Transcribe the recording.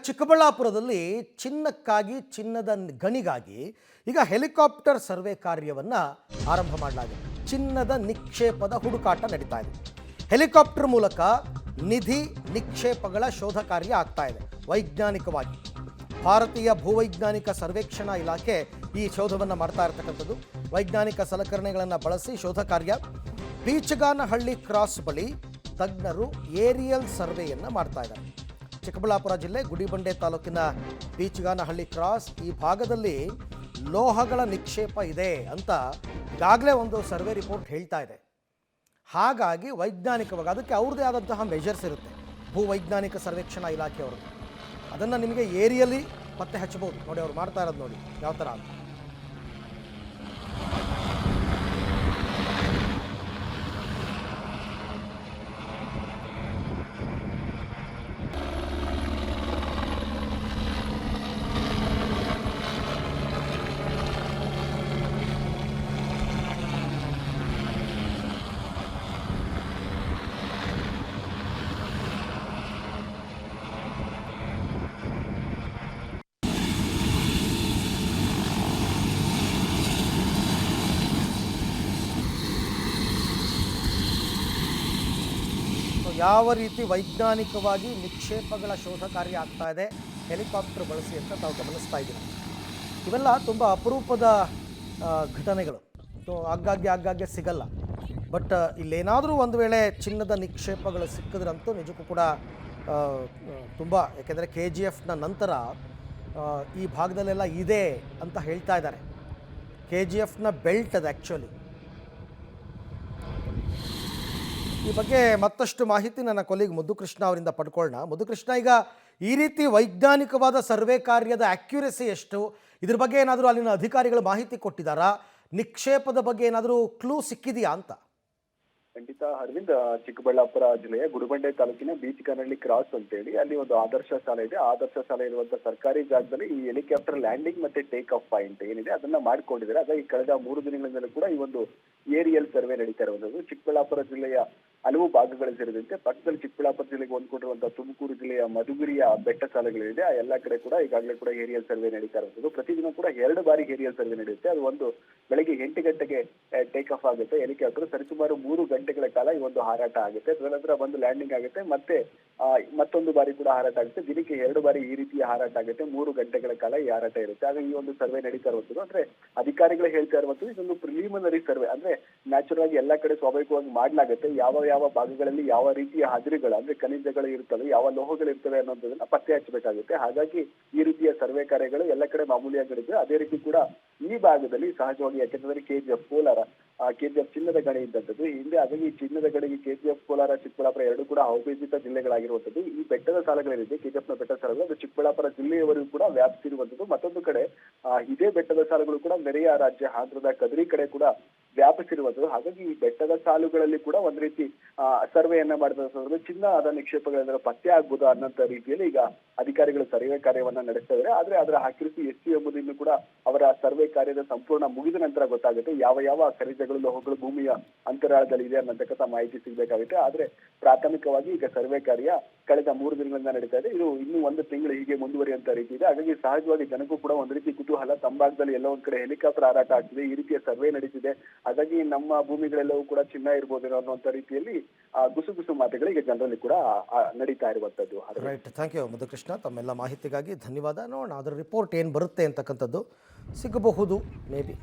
ಚಿಕ್ಕಬಳ್ಳಾಪುರದಲ್ಲಿ ಚಿನ್ನಕ್ಕಾಗಿ ಚಿನ್ನದ ಗಣಿಗಾಗಿ ಈಗ ಹೆಲಿಕಾಪ್ಟರ್ ಸರ್ವೆ ಕಾರ್ಯವನ್ನು ಆರಂಭ ಮಾಡಲಾಗಿದೆ. ಚಿನ್ನದ ನಿಕ್ಷೇಪದ ಹುಡುಕಾಟ ನಡೀತಾ ಇದೆ. ಹೆಲಿಕಾಪ್ಟರ್ ಮೂಲಕ ನಿಧಿ ನಿಕ್ಷೇಪಗಳ ಶೋಧ ಕಾರ್ಯ ಆಗ್ತಾ ಇದೆ. ವೈಜ್ಞಾನಿಕವಾಗಿ ಭಾರತೀಯ ಭೂವೈಜ್ಞಾನಿಕ ಸರ್ವೇಕ್ಷಣಾ ಇಲಾಖೆ ಈ ಶೋಧವನ್ನು ಮಾಡ್ತಾ ಇರತಕ್ಕಂಥದ್ದು. ವೈಜ್ಞಾನಿಕ ಸಲಕರಣೆಗಳನ್ನು ಬಳಸಿ ಶೋಧ ಕಾರ್ಯ. ಬೀಚಗಾನಹಳ್ಳಿ ಕ್ರಾಸ್ ಬಳಿ ತಜ್ಞರು ಏರಿಯಲ್ ಸರ್ವೆಯನ್ನು ಮಾಡ್ತಾ ಇದ್ದಾರೆ. ಚಿಕ್ಕಬಳ್ಳಾಪುರ ಜಿಲ್ಲೆ ಗುಡಿಬಂಡೆ ತಾಲೂಕಿನ ಬೀಚಗಾನಹಳ್ಳಿ ಕ್ರಾಸ್ ಈ ಭಾಗದಲ್ಲಿ ಲೋಹಗಳ ನಿಕ್ಷೇಪ ಇದೆ ಅಂತ ಈಗಾಗಲೇ ಒಂದು ಸರ್ವೆ ರಿಪೋರ್ಟ್ ಹೇಳ್ತಾ ಇದೆ. ಹಾಗಾಗಿ ವೈಜ್ಞಾನಿಕವಾಗಿ ಅದಕ್ಕೆ ಅವ್ರದ್ದೇ ಆದಂತಹ ಮೆಜರ್ಸ್ ಇರುತ್ತೆ, ಭೂವೈಜ್ಞಾನಿಕ ಸರ್ವೇಕ್ಷಣಾ ಇಲಾಖೆಯವ್ರದ್ದು. ಅದನ್ನು ನಿಮಗೆ ಏರಿಯಲ್ಲಿ ಪತ್ತೆ ಹಚ್ಚಬಹುದು. ನೋಡಿ, ಅವ್ರು ಮಾಡ್ತಾ ಇರೋದು ನೋಡಿ ಯಾವ ಥರ ಅಂತ. ಯಾವ ರೀತಿ ವೈಜ್ಞಾನಿಕವಾಗಿ ನಿಕ್ಷೇಪಗಳ ಶೋಧ ಕಾರ್ಯ ಆಗ್ತಾ ಇದೆ ಹೆಲಿಕಾಪ್ಟರ್ ಬಳಸಿ ಅಂತ ತಾವು ಗಮನಿಸ್ತಾ ಇದ್ದೀವಿ. ಇವೆಲ್ಲ ತುಂಬ ಅಪರೂಪದ ಘಟನೆಗಳು, ಆಗಾಗ್ಗೆ ಸಿಗಲ್ಲ. ಬಟ್ ಇಲ್ಲೇನಾದರೂ ಒಂದು ವೇಳೆ ಚಿನ್ನದ ನಿಕ್ಷೇಪಗಳು ಸಿಕ್ಕಿದ್ರಂತೂ ನಿಜಕ್ಕೂ ಕೂಡ ತುಂಬ, ಯಾಕೆಂದರೆ KGFನ ನಂತರ ಈ ಭಾಗದಲ್ಲೆಲ್ಲ ಇದೆ ಅಂತ ಹೇಳ್ತಾ ಇದ್ದಾರೆ. KGFನ ಬೆಲ್ಟ್ ಅದು ಆ್ಯಕ್ಚುಲಿ. ಈ ಬಗ್ಗೆ ಮತ್ತಷ್ಟು ಮಾಹಿತಿ ನನ್ನ ಕೊಲೀಗ್ ಮುದ್ದುಕೃಷ್ಣ ಅವರಿಂದ ಪಡ್ಕೊಳ್ಳೋಣ. ಮುದ್ದುಕೃಷ್ಣ, ಈಗ ಈ ರೀತಿ ವೈಜ್ಞಾನಿಕವಾದ ಸರ್ವೆ ಕಾರ್ಯದ ಅಕ್ಯುರೆಸಿ ಎಷ್ಟು? ಇದ್ರ ಬಗ್ಗೆ ಏನಾದರೂ ಅಲ್ಲಿನ ಅಧಿಕಾರಿಗಳು ಮಾಹಿತಿ ಕೊಟ್ಟಿದ್ದಾರಾ? ನಿಕ್ಷೇಪದ ಬಗ್ಗೆ ಏನಾದರೂ ಕ್ಲೂ ಸಿಕ್ಕಿದೆಯಾ ಅಂತ? ಖಂಡಿತ ಅರವಿಂದ್, ಚಿಕ್ಕಬಳ್ಳಾಪುರ ಜಿಲ್ಲೆಯ ಗುಡಿಬಂಡೆ ತಾಲೂಕಿನ ಬೀಚಗಾನಹಳ್ಳಿ ಕ್ರಾಸ್ ಅಂತೇಳಿ ಅಲ್ಲಿ ಒಂದು ಆದರ್ಶ ಶಾಲೆ ಇದೆ. ಆದರ್ಶ ಶಾಲೆ ಇರುವಂತಹ ಸರ್ಕಾರಿ ಜಾಗದಲ್ಲಿ ಈ ಹೆಲಿಕಾಪ್ಟರ್ ಲ್ಯಾಂಡಿಂಗ್ ಮತ್ತೆ ಟೇಕ್ ಆಫ್ ಪಾಯಿಂಟ್ ಏನಿದೆ ಅದನ್ನ ಮಾಡ್ಕೊಂಡಿದ್ದಾರೆ. ಹಾಗಾಗಿ ಕಳೆದ 3 ದಿನಗಳಿಂದಲೂ ಕೂಡ ಈ ಒಂದು ಏರಿಯಲ್ ಸರ್ವೆ ನಡೀತಾ ಇರುವಂತದ್ದು. ಚಿಕ್ಕಬಳ್ಳಾಪುರ ಜಿಲ್ಲೆಯ ಹಲವು ಭಾಗಗಳು ಸೇರಿದಂತೆ ಪಕ್ಕದಲ್ಲಿ ಚಿಕ್ಕಬಳ್ಳಾಪುರ ಜಿಲ್ಲೆಗೆ ಹೊಂದ್ಕೊಂಡಿರುವಂತಹ ತುಮಕೂರು ಜಿಲ್ಲೆಯ ಮಧುಗಿರಿಯ ಬೆಟ್ಟ ಸಾಲುಗಳಿದೆ. ಆ ಎಲ್ಲಾ ಕಡೆ ಕೂಡ ಈಗಾಗಲೇ ಕೂಡ ಏರಿಯಲ್ ಸರ್ವೆ ನಡೀತಾ ಇರುವಂತದ್ದು. ಪ್ರತಿದಿನ ಕೂಡ 2 ಬಾರಿ ಏರಿಯಲ್ ಸರ್ವೆ ನಡೆಯುತ್ತೆ. ಅದು ಒಂದು ಬೆಳಗ್ಗೆ 8 ಗಂಟೆಗೆ ಟೇಕ್ ಆಫ್ ಆಗುತ್ತೆ ಹೆಲಿಕಾಪ್ಟರ್. ಸರಿಸುಮಾರು 3 ಗಂಟೆಗಳ ಕಾಲ ಈ ಒಂದು ಹಾರಾಟ ಆಗುತ್ತೆ. ತದನಂತರ ಬಂದು ಲ್ಯಾಂಡಿಂಗ್ ಆಗುತ್ತೆ, ಮತ್ತೆ ಮತ್ತೊಂದು ಬಾರಿ ಕೂಡ ಹಾರಾಟ ಆಗುತ್ತೆ. ದಿನಕ್ಕೆ 2 ಬಾರಿ ಈ ರೀತಿಯ ಹಾರಾಟ ಆಗುತ್ತೆ. 3 ಗಂಟೆಗಳ ಕಾಲ ಈ ಹಾರಾಟ ಇರುತ್ತೆ. ಆಗ ಈ ಒಂದು ಸರ್ವೆ ನಡೀತಾ ಇರುವಂತದ್ದು. ಅಂದ್ರೆ ಅಧಿಕಾರಿಗಳು ಹೇಳ್ತಾ ಇರುವಂತದ್ದು ಇದೊಂದು ಪ್ರಿಲಿಮಿನರಿ ಸರ್ವೆ. ಅಂದ್ರೆ ನ್ಯಾಚುರಲ್ ಆಗಿ ಎಲ್ಲಾ ಕಡೆ ಸ್ವಾಭಾವಿಕವಾಗಿ ಮಾಡ್ಲಾಗುತ್ತೆ. ಯಾವ ಭಾಗಗಳಲ್ಲಿ ಯಾವ ರೀತಿಯ ಹದಿರುಗಳು ಅಂದ್ರೆ ಖನಿಜಗಳು ಇರ್ತವೆ, ಯಾವ ಲೋಹಗಳು ಇರ್ತವೆ ಅನ್ನೋದನ್ನ ಪತ್ತೆ ಹಚ್ಚಬೇಕಾಗುತ್ತೆ. ಹಾಗಾಗಿ ಈ ರೀತಿಯ ಸರ್ವೆ ಕಾರ್ಯಗಳು ಎಲ್ಲ ಕಡೆ ಮಾಮೂಲಿಯಾಗಿ ನಡೆಯುತ್ತೆ. ಅದೇ ರೀತಿ ಕೂಡ ಈ ಭಾಗದಲ್ಲಿ ಸಹಜವಾಗಿ, ಯಾಕೆಂದ್ರೆ KGF ಕೋಲಾರ, KGF ಚಿನ್ನದ ಗಣಿ ಇದ್ದಂಥದ್ದು ಹಿಂದೆ. ಹಾಗಾಗಿ ಈ ಚಿನ್ನದ ಗಣಿಗೆ KGF ಕೋಲಾರ, ಚಿಕ್ಕಬಳ್ಳಾಪುರ 2 ಕೂಡ ಅವಿಭಜಿತ ಜಿಲ್ಲೆಗಳಾಗಿರುವಂತದ್ದು. ಈ ಬೆಟ್ಟದ ಸಾಲುಗಳೇನಿದೆ, KGFನ ಬೆಟ್ಟದ ಸಾಲುಗಳು, ಅದು ಚಿಕ್ಕಬಳ್ಳಾಪುರ ಜಿಲ್ಲೆಯವರೆಗೂ ಕೂಡ ವ್ಯಾಪಿಸಿರುವಂತದ್ದು. ಮತ್ತೊಂದು ಕಡೆ ಇದೇ ಬೆಟ್ಟದ ಸಾಲುಗಳು ಕೂಡ ನೆರೆಯ ರಾಜ್ಯ ಆಂಧ್ರದ ಕದ್ರಿ ಕಡೆ ಕೂಡ ವ್ಯಾಪಿಸಿರುವಂತದ್ದು. ಹಾಗಾಗಿ ಈ ಬೆಟ್ಟದ ಸಾಲುಗಳಲ್ಲಿ ಕೂಡ ಒಂದ್ ರೀತಿ ಸರ್ವೆಯನ್ನ ಮಾಡಿದ ಚಿನ್ನದ ನಿಕ್ಷೇಪಗಳನ್ನ ಪತ್ತೆ ಆಗ್ಬೋದು ಅನ್ನೋಂಥ ರೀತಿಯಲ್ಲಿ ಈಗ ಅಧಿಕಾರಿಗಳು ಸರ್ವೆ ಕಾರ್ಯವನ್ನ ನಡೆಸ್ತಾ ಇದ್ದಾರೆ. ಆದ್ರೆ ಅದರ ಅಕ್ಯುರಸಿ ಎಷ್ಟು ಎಂಬುದು ಇನ್ನು ಕೂಡ ಅವರ ಸರ್ವೆ ಕಾರ್ಯದ ಸಂಪೂರ್ಣ ಮುಗಿದ ನಂತರ ಗೊತ್ತಾಗುತ್ತೆ. ಯಾವ ಖನಿಜಗಳು, ಲೋಹಗಳು ಭೂಮಿಯ ಅಂತರಾಳದಲ್ಲಿ ಇದೆ ಅನ್ನತಕ್ಕಂಥ ಮಾಹಿತಿ ಸಿಗ್ಬೇಕಾಗುತ್ತೆ. ಆದ್ರೆ ಪ್ರಾಥಮಿಕವಾಗಿ ಈಗ ಸರ್ವೆ ಕಾರ್ಯ ಕಳೆದ 3 ದಿನಗಳಿಂದ ನಡೀತಾ ಇದೆ. ಇದು ಇನ್ನೂ 1 ತಿಂಗಳು ಹೀಗೆ ಮುಂದುವರಿಯುವಂತ ರೀತಿ ಇದೆ. ಹಾಗಾಗಿ ಸಹಜವಾಗಿ ಜನಕ್ಕೂ ಕೂಡ ಒಂದ್ ರೀತಿ ಕುತೂಹಲ. ತಮ್ಮ ಭಾಗದಲ್ಲಿ ಎಲ್ಲ ಒಂದ್ ಕಡೆ ಹೆಲಿಕಾಪ್ಟರ್ ಹಾರಾಟ ಆಗ್ತಿದೆ, ಈ ರೀತಿಯ ಸರ್ವೆ ನಡೀತಿದೆ, ಹಾಗಾಗಿ ನಮ್ಮ ಭೂಮಿಗಳೆಲ್ಲವೂ ಕೂಡ ಚಿನ್ನ ಇರ್ಬೋದು ಅನ್ನುವಂಥ ರೀತಿಯಲ್ಲಿ ಗುಸುಗುಸು ಮಾತುಗಳಿಗೆ ಜನರಲ್ಲಿ ಕೂಡ ನಡೀತಾ ಇರುವಂತದ್ದು. ರೈಟ್, ಥ್ಯಾಂಕ್ ಯು ಮುದ್ದುಕೃಷ್ಣ, ತಮ್ಮೆಲ್ಲ ಮಾಹಿತಿಗಾಗಿ ಧನ್ಯವಾದ. ನೋಡೋಣ ಅದರ ರಿಪೋರ್ಟ್ ಏನು ಬರುತ್ತೆ ಅಂತಕ್ಕಂಥದ್ದು. ಸಿಗಬಹುದು ಮೇ ಬಿ.